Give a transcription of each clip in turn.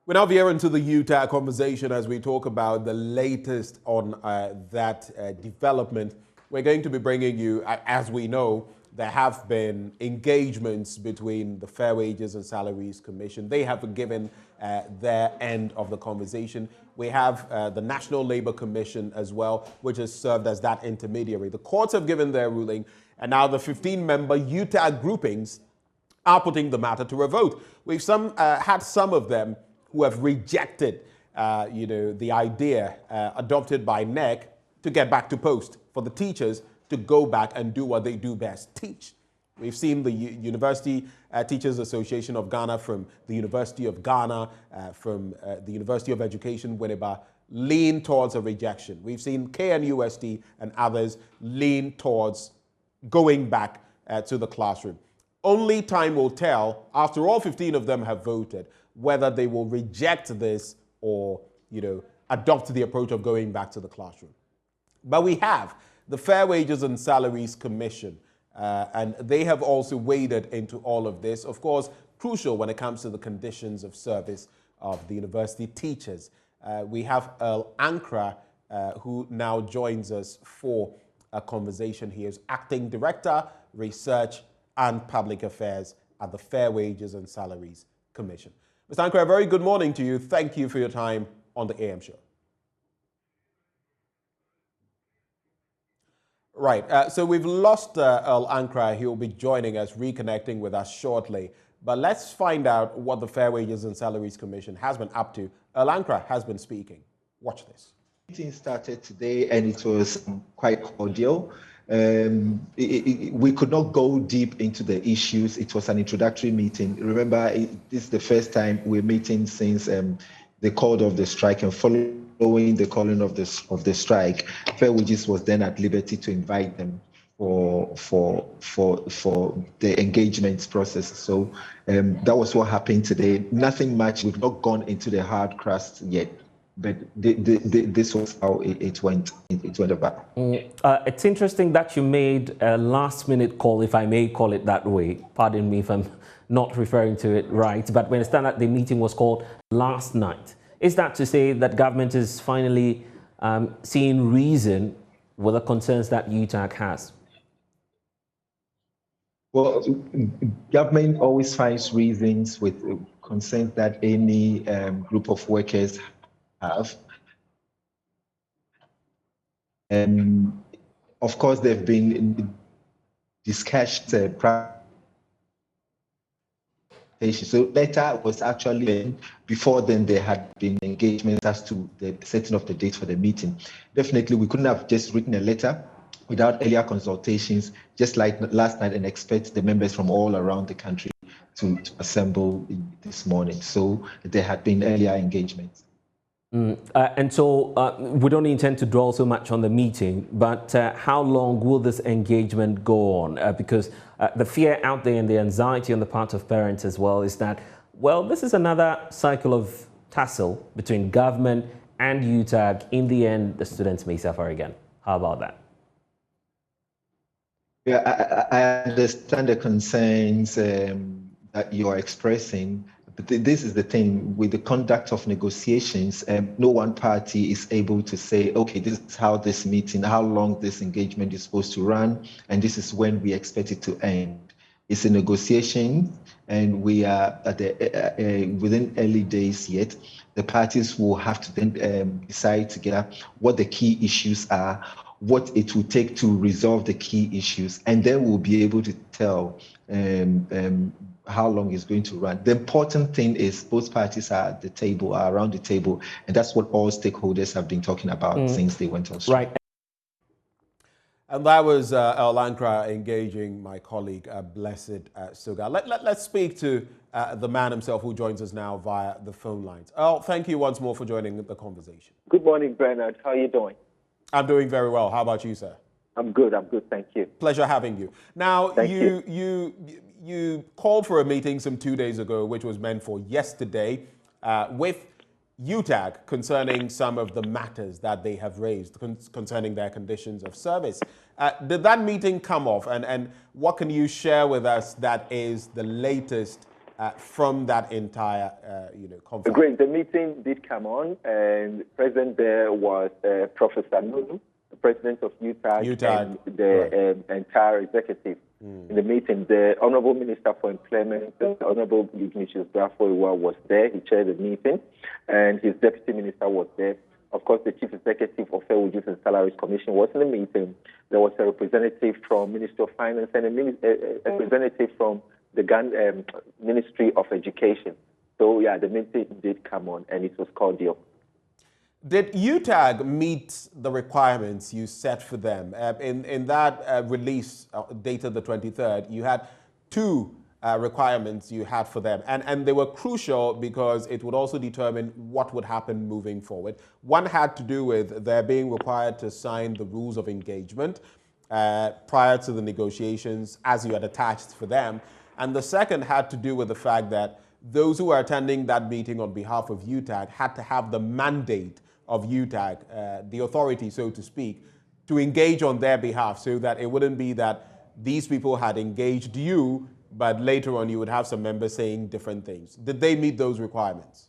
We're now veering to the UTAG conversation as we talk about the latest on that development. We're going to be bringing you, as we know, there have been engagements between the Fair Wages and Salaries Commission. They have given their end of the conversation. We have the National Labour Commission as well, which has served as that intermediary. The courts have given their ruling, and now the 15-member UTAG groupings are putting the matter to a vote. We've had some of them who have rejected, the idea adopted by NEC to get back to post for the teachers to go back and do what they do best, teach. We've seen the University Teachers Association of Ghana, from the University of Ghana, from the University of Education, Winneba, lean towards a rejection. We've seen KNUST and others lean towards going back to the classroom. Only time will tell, after all 15 of them have voted, whether they will reject this or, adopt the approach of going back to the classroom. But we have the Fair Wages and Salaries Commission, and they have also waded into all of this. Of course, crucial when it comes to the conditions of service of the university teachers. We have Earl Ankra, who now joins us for a conversation. He is Acting Director, Research and Public Affairs at the Fair Wages and Salaries Commission. Mr. Ankra, a very good morning to you. Thank you for your time on the AM show. Right, so we've lost Earl Ankra. He'll be joining us, reconnecting with us shortly. But let's find out what the Fair Wages and Salaries Commission has been up to. Earl Ankra has been speaking. Watch this. The meeting started today and it was quite cordial. We could not go deep into the issues. It was an introductory meeting. Remember, this is the first time we're meeting since the call of the strike, and following the calling of the strike, Fair Wages was then at liberty to invite them for the engagement process. So that was what happened today. Nothing much. We've not gone into the hard crust yet. But this was how it went about. It's interesting that you made a last-minute call, if I may call it that way. Pardon me if I'm not referring to it right. But we understand that the meeting was called last night. Is that to say that government is finally seeing reason with the concerns that UTAG has? Well, government always finds reasons with concerns that any group of workers have. Of course, there have been discussions. So letter was actually, before then there had been engagement as to the setting of the date for the meeting. Definitely, we couldn't have just written a letter without earlier consultations, just like last night, and expect the members from all around the country to assemble this morning. So there had been earlier engagements. And so we don't intend to dwell so much on the meeting, but how long will this engagement go on? Because the fear out there and the anxiety on the part of parents as well is that, well, this is another cycle of tussle between government and UTAG. In the end, the students may suffer again. How about that? Yeah, I understand the concerns that you are expressing. But this is the thing with the conduct of negotiations. No one party is able to say, okay, this is how this meeting, how long this engagement is supposed to run, and this is when we expect it to end. It's a negotiation, and we are at the within early days yet. The parties will have to then decide together what the key issues are, what it will take to resolve the key issues, and then we'll be able to tell how long it's going to run. The important thing is both parties are at the table, are around the table, and that's what all stakeholders have been talking about since they went on strike. Right. And that was Earl Ankra engaging my colleague, Blessed Suga. Let's speak to the man himself who joins us now via the phone lines. Earl, thank you once more for joining the conversation. Good morning, Bernard. How are you doing? I'm doing very well. How about you, sir? I'm good, thank you. Pleasure having you. Now, you called for a meeting some 2 days ago, which was meant for yesterday, with UTAG concerning some of the matters that they have raised concerning their conditions of service. Did that meeting come off, and what can you share with us that is the latest from that entire conference? Great. The meeting did come on, and present there was Professor Nunu, the president of UTAG, and the entire executive. In the meeting, the Honorable Minister for Employment, the Honorable Ignatius Grafoiwa, was there. He chaired the meeting, and his deputy minister was there. Of course, the Chief Executive of Fair Wages and Salaries Commission was in the meeting. There was a representative from Ministry of Finance and a representative from the Ministry of Education. So, yeah, the meeting did come on, and it was cordial. Did UTAG meet the requirements you set for them? In that release dated the 23rd, you had two requirements you had for them, and they were crucial because it would also determine what would happen moving forward. One had to do with their being required to sign the rules of engagement prior to the negotiations as you had attached for them. And the second had to do with the fact that those who were attending that meeting on behalf of UTAG had to have the mandate of UTAG, the authority, so to speak, to engage on their behalf, so that it wouldn't be that these people had engaged you, but later on you would have some members saying different things. Did they meet those requirements?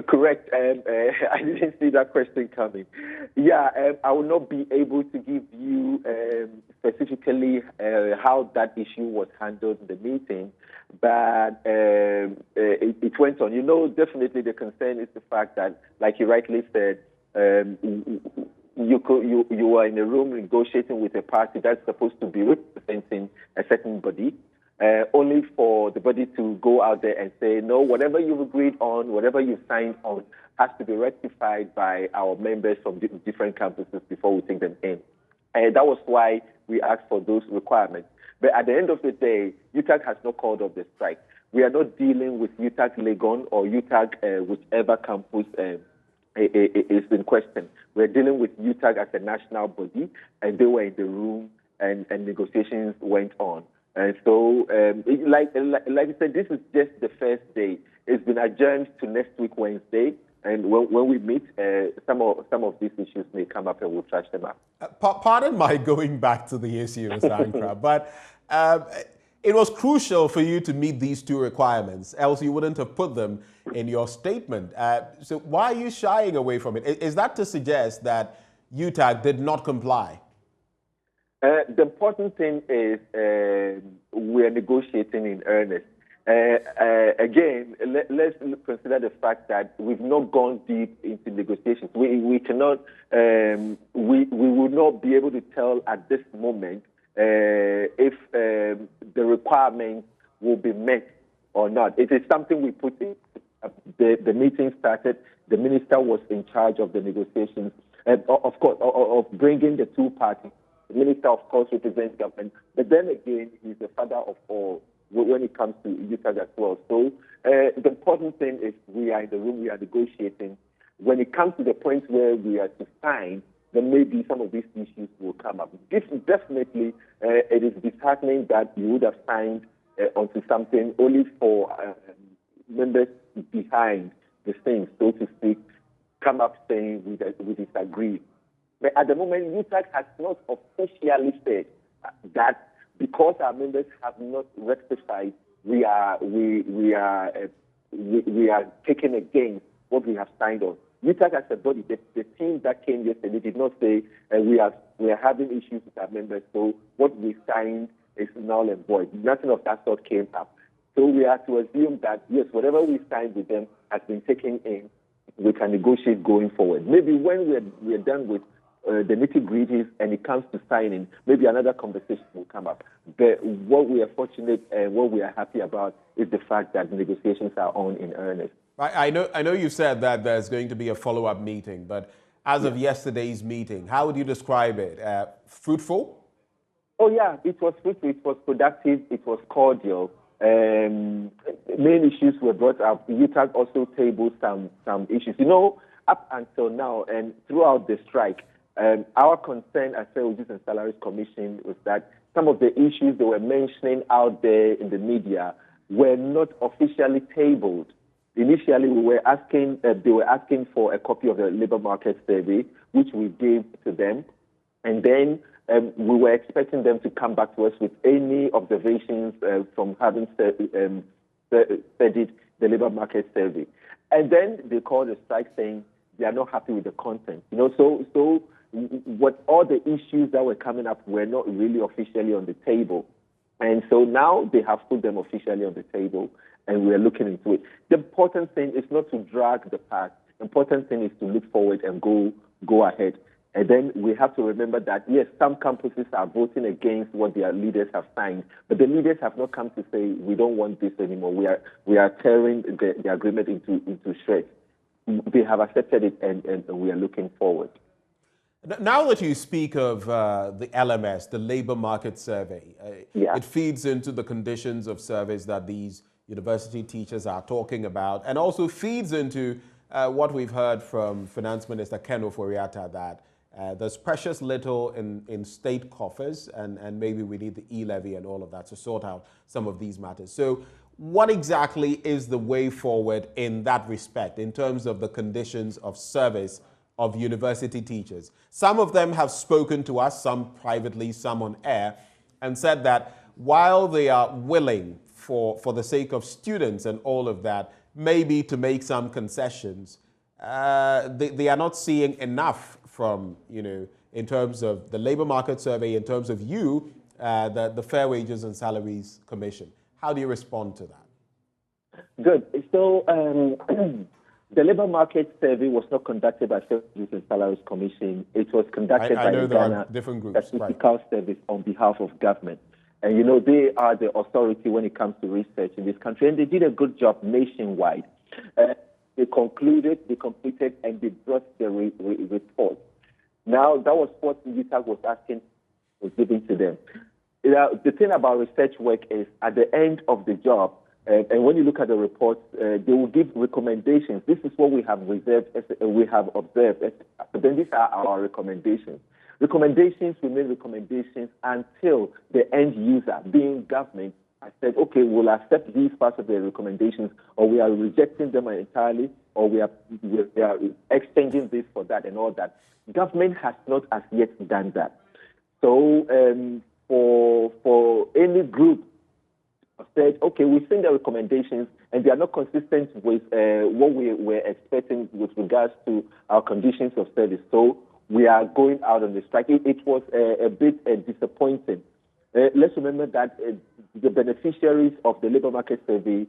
Correct. I didn't see that question coming. Yeah, I will not be able to give you specifically how that issue was handled in the meeting, but it went on. Definitely the concern is the fact that, like you rightly said, you are in a room negotiating with a party that's supposed to be representing a certain body, only for the body to go out there and say, no, whatever you've agreed on, whatever you've signed on, has to be rectified by our members from different campuses before we take them in. And that was why we asked for those requirements. But at the end of the day, UTAG has not called off the strike. We are not dealing with UTAG Legon or UTAG whichever campus is in question. We're dealing with UTAG as a national body, and they were in the room, and negotiations went on. And so, like I said, this is just the first day. It's been adjourned to next week, Wednesday. And when we meet, some of these issues may come up and we'll trash them out. Pardon my going back to the issue, Mr. Ankra, but it was crucial for you to meet these two requirements, else you wouldn't have put them in your statement. So why are you shying away from it? Is that to suggest that UTAG did not comply? The important thing is we're negotiating in earnest. Again, let's consider the fact that we've not gone deep into negotiations. We cannot, we will not be able to tell at this moment if the requirements will be met or not. It is something we put in. The meeting started. The minister was in charge of the negotiations, of course, of bringing the two parties. The minister, of course, represents government, but then again, he's the father of all when it comes to UTAG as well. So the important thing is we are in the room, we are negotiating. When it comes to the point where we are to sign, then maybe some of these issues will come up. Definitely, it is disheartening that you would have signed onto something only for members behind the scenes, so to speak, come up saying we disagree. But at the moment, UTAG has not officially said that because our members have not rectified, we are taking against what we have signed on. UTAG as a body, the team that came yesterday did not say we are having issues with our members, so what we signed is null and void. Nothing of that sort came up. So we have to assume that, yes, whatever we signed with them has been taken in. We can negotiate going forward. Maybe when we're done with the nitty-gritties and it comes to signing, maybe another conversation will come up. But what we are fortunate and what we are happy about is the fact that negotiations are on in earnest. I know you said that there's going to be a follow-up meeting, but as of yesterday's meeting, how would you describe it? Fruitful? Oh, yeah, it was fruitful, it was productive, it was cordial. Main issues were brought up. UTAG also tabled some issues. Up until now and throughout the strike, our concern as Fair Wages and Salaries Commission was that some of the issues they were mentioning out there in the media were not officially tabled. Initially, they were asking for a copy of the labor market survey, which we gave to them, and then we were expecting them to come back to us with any observations from having studied the labor market survey. And then they called a strike saying they are not happy with the content. So what all the issues that were coming up were not really officially on the table. And so now they have put them officially on the table, and we're looking into it. The important thing is not to drag the past. The important thing is to look forward and go ahead. And then we have to remember that, yes, some campuses are voting against what their leaders have signed, but the leaders have not come to say, we don't want this anymore. We are tearing the agreement into shreds. They have accepted it, and we are looking forward. Now that you speak of the LMS, the Labor Market Survey, it feeds into the conditions of service that these university teachers are talking about, and also feeds into what we've heard from Finance Minister Ken Ofori-Atta, that there's precious little in state coffers, and maybe we need the e-levy and all of that to sort out some of these matters. So what exactly is the way forward in that respect, in terms of the conditions of service of university teachers? Some of them have spoken to us, some privately, some on air, and said that while they are willing for the sake of students and all of that, maybe to make some concessions, they are not seeing enough from, in terms of the Labor Market Survey, in terms of the Fair Wages and Salaries Commission. How do you respond to that? Good. So the Labor Market Survey was not conducted by Fair Wages and Salaries Commission. It was conducted by the Ghana different groups, Statistical Service on behalf of government. And, they are the authority when it comes to research in this country. And they did a good job nationwide. They concluded, they completed, and they brought the report. Now, that was what UTAG was asking, was given to them. The thing about research work is, at the end of the job, and when you look at the reports, they will give recommendations. This is what we have observed. But then these are our recommendations. Recommendations remain recommendations until the end user, being government, has said, okay, we'll accept these parts of the recommendations, or we are rejecting them entirely, or we are exchanging this for that and all that. Government has not as yet done that. So for any group said, okay, we've seen the recommendations and they are not consistent with what we were expecting with regards to our conditions of service, so we are going out on the strike. It was a bit disappointing. Let's remember that the beneficiaries of the labor market survey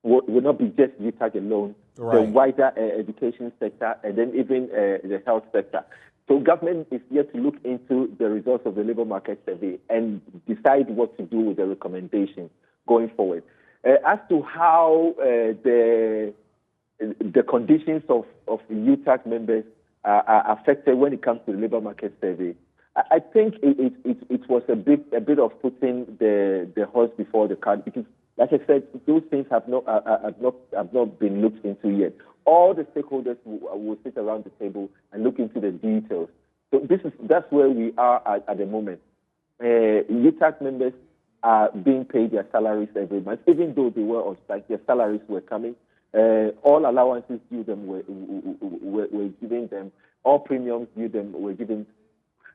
will not be just UTAG alone, the wider education sector, and then even the health sector. So government is yet to look into the results of the labor market survey and decide what to do with the recommendations going forward. As to how the conditions of UTAG members are affected when it comes to the labor market survey, I think it was a bit of putting the horse before the cart, because, like I said, those things have not been looked into yet. All the stakeholders will sit around the table and look into the details. So that's where we are at the moment. UTAG members are being paid their salaries every month, even though they were on strike. Their salaries were coming. All allowances due them were giving them. All premiums due them were given.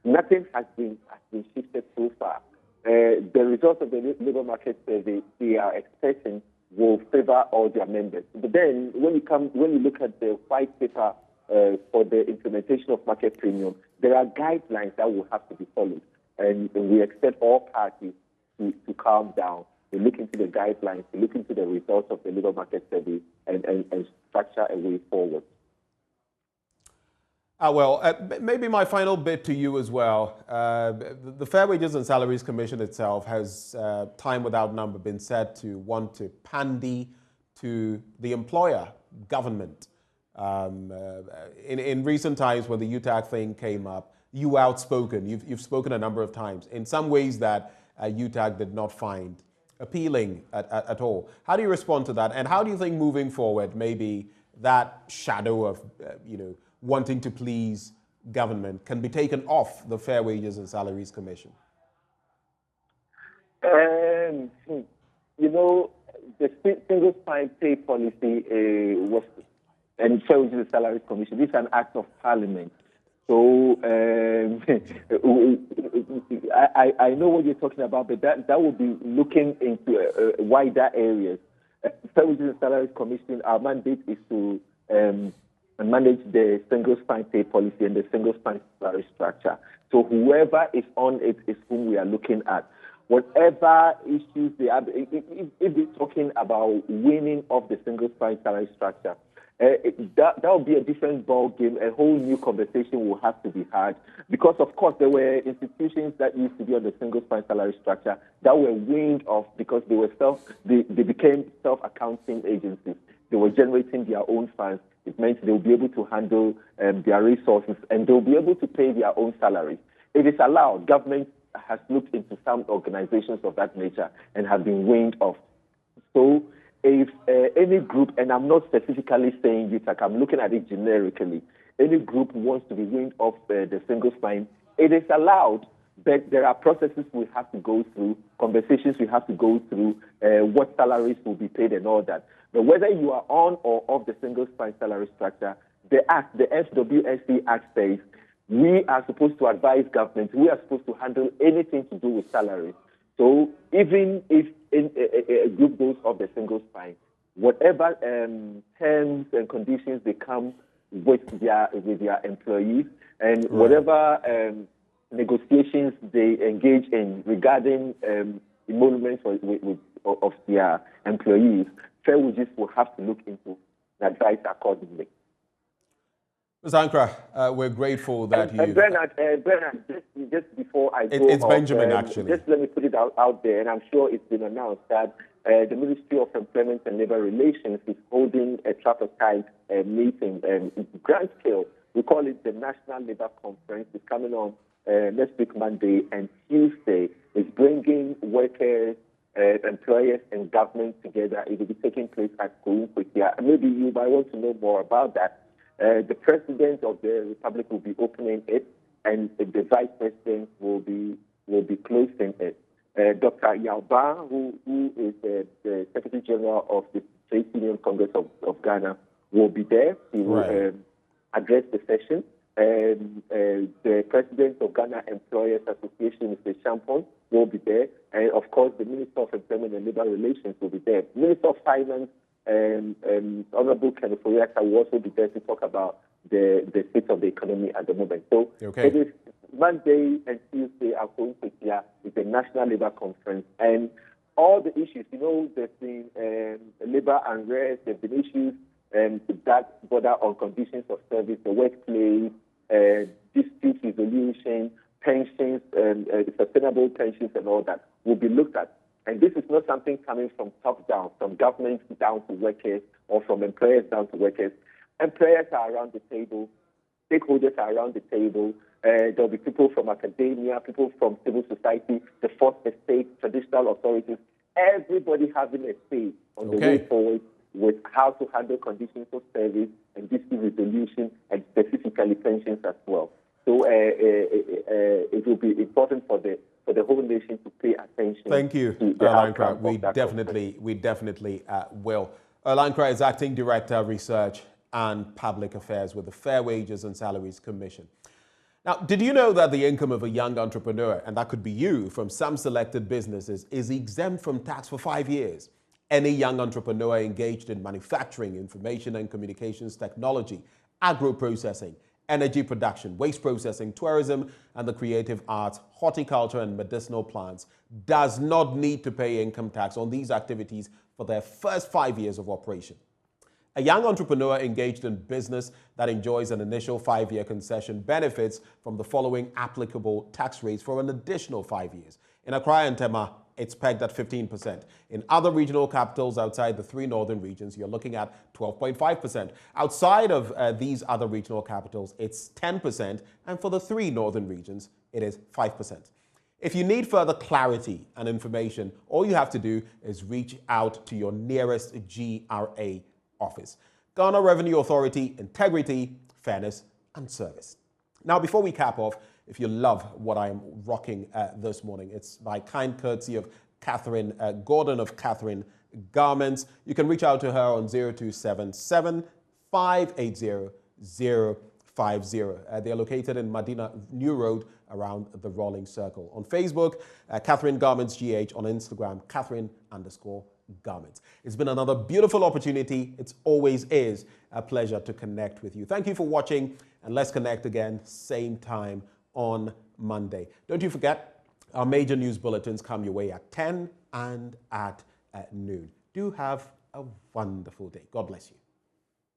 Nothing has been shifted so far. The results of the labor market survey they are expecting will favor all their members. But then, when you look at the white paper for the implementation of market premium, there are guidelines that will have to be followed, and we expect all parties to calm down, to look into the guidelines, to look into the results of the labor market survey, and structure a way forward. Maybe my final bit to you as well. The Fair Wages and Salaries Commission itself has, time without number, been said to want to pandy to the employer, government. In recent times, when the UTAG thing came up, you were outspoken. You've spoken a number of times in some ways that UTAG did not find appealing at all. How do you respond to that? And how do you think moving forward, maybe that shadow of, wanting to please government can be taken off the Fair Wages and Salaries Commission? The single spine pay policy was, and Fair Wages and Salaries Commission, this is an act of parliament. So I know what you're talking about, but that will be looking into wider areas. Fair Wages and Salaries Commission, our mandate is to manage the single spine pay policy and the single spine salary structure. So whoever is on it is whom we are looking at. Whatever issues they have, if they're talking about winning of the single spine salary structure, that will be a different ball game. A whole new conversation will have to be had, because of course there were institutions that used to be on the single spine salary structure that were weaned off because they became self-accounting agencies. They were generating their own funds. It meant they will be able to handle their resources, and they will be able to pay their own salaries. It is allowed. Government has looked into some organizations of that nature and have been weaned off. So if any group, and I'm not specifically saying UTAG, I'm looking at it generically, any group wants to be weaned off the single spine, it is allowed, but there are processes we have to go through, conversations we have to go through, what salaries will be paid and all that. But whether you are on or off the single spine salary structure, the FWSC Act says we are supposed to advise government, we are supposed to handle anything to do with salaries. So even if a group goes off the single spine, whatever terms and conditions they come with their employees, and whatever negotiations they engage in regarding emoluments of their employees, Fair Wages will have to look into and advise accordingly. Ms. Ankra, we're grateful that you... Bernard, just before I go it's Benjamin, actually. Just let me put it out there, and I'm sure it's been announced that the Ministry of Employment and Labour Relations is holding a tripartite meeting, grand scale. We call it the National Labour Conference. It's coming on next week, Monday and Tuesday. It's bringing workers, employers, and government together. It will be taking place at Kounkwetia. Maybe you might want to know more about that. The President of the Republic will be opening it, and the Vice President will be closing it. Dr. Yauba, who is the Secretary General of the Trade Union Congress of Ghana, will be there. He will address the session. The President of Ghana Employers Association, Mr. Champon, will be there. And, of course, the Minister of Employment and Labour Relations will be there. Minister of Finance, Honorable Kenneth Oyaka, will also be there to talk about the state of the economy at the moment. So it is Monday and Tuesday at Kounkwetia is the National Labour Conference, and all the issues, there's been labour unrest, there's been issues that border on conditions of service, the workplace, dispute resolution, pensions, sustainable pensions and all that will be looked at. And this is not something coming from top down, from government down to workers, or from employers down to workers. Employers are around the table, stakeholders are around the table. There'll be people from academia, people from civil society, the fourth estate, traditional authorities, everybody having a say on the way forward with how to handle conditions of service and dispute resolution, and specifically pensions as well. So it will be important for the whole nation to pay attention. Thank you, Lankra. We definitely will. Lankra is Acting Director of Research and Public Affairs with the Fair Wages and Salaries Commission. Now, did you know that the income of a young entrepreneur, and that could be you, from some selected businesses, is exempt from tax for 5 years? Any young entrepreneur engaged in manufacturing, information and communications technology, agro-processing, energy production, waste processing, tourism, and the creative arts, horticulture, and medicinal plants does not need to pay income tax on these activities for their first 5 years of operation. A young entrepreneur engaged in business that enjoys an initial 5-year concession benefits from the following applicable tax rates for an additional 5 years. In Accra and Tema, it's pegged at 15%. In other regional capitals outside the 3 northern regions, you're looking at 12.5%. Outside of these other regional capitals, it's 10%. And for the 3 northern regions, it is 5%. If you need further clarity and information, all you have to do is reach out to your nearest GRA office. Ghana Revenue Authority, integrity, fairness, and service. Now, before we cap off, if you love what I'm rocking this morning, it's by kind courtesy of Catherine Gordon of Catherine Garments. You can reach out to her on 0277 580 050. They're located in Medina New Road around the Rolling Circle. On Facebook, Catherine Garments GH. On Instagram, Catherine_Garments. garments. It's been another beautiful opportunity. It always is a pleasure to connect with you. Thank you for watching, and let's connect again same time on Monday. Don't you forget, our major news bulletins come your way at 10 and at noon. Do have a wonderful day. God bless you.